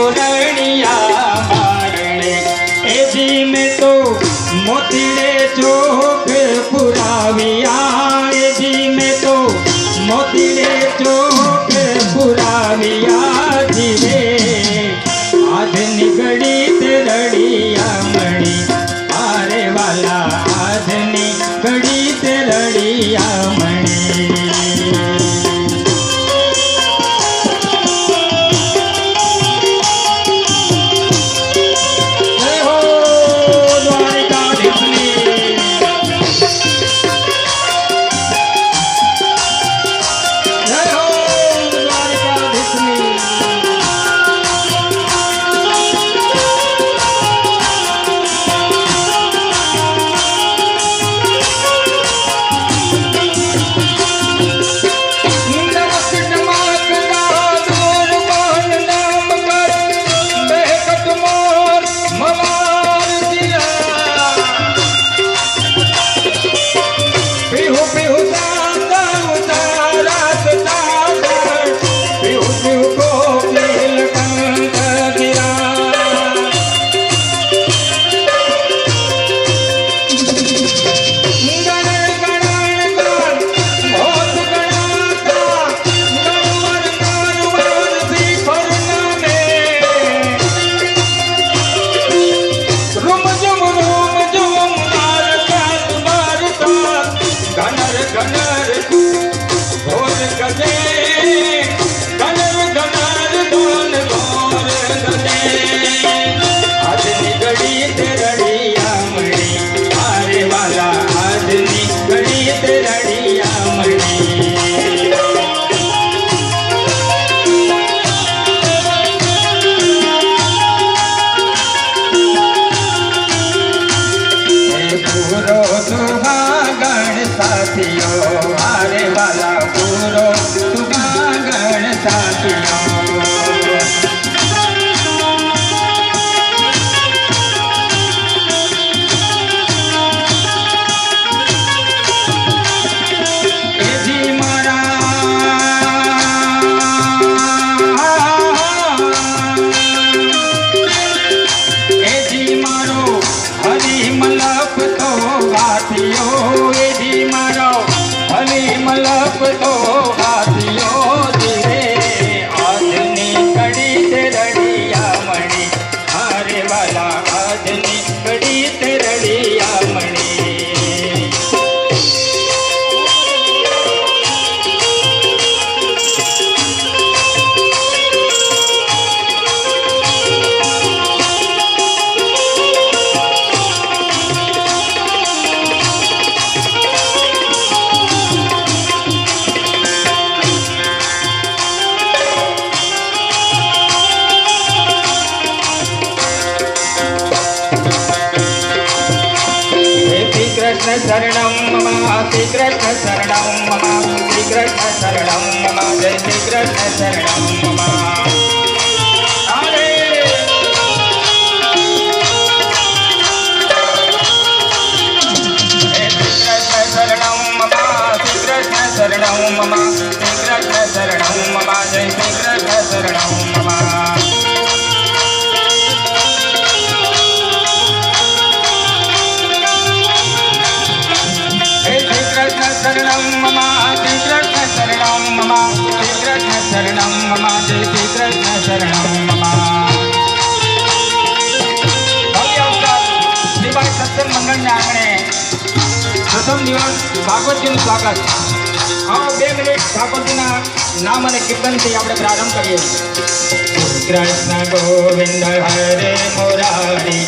तोरणिया मारणे ए जी में तो मोतीड़े चौक पुराविया ए जी में तो मोतीड़े चौक पुराविया जीवे आज निगड़ी तेरड़िया मणि आरे वाला आज निगड़ी तेरड़िया मणि शरणं मम श्री कृष्ण शरणं मम श्री कृष्ण शरणं मम जय श्री कृष्ण शरणं मम शरणं मम श्री कृष्ण शरणं मम जय श्री कृष्ण शरणं मम शरणं मम श्री कृष्ण शरणं मम श्री कृष्ण शरणं मम जय श्री कृष्ण शरणं मम श्रीबाई सत्संग मंगल आंगणे प्रथम दिवस भागवतजी स्वागत आओ 2 मिनिट ठाकुरजी नाम અને કીર્તનથી આપણે પ્રારંભ કરીએ. कृष्ण गोविंद हरे मुरारी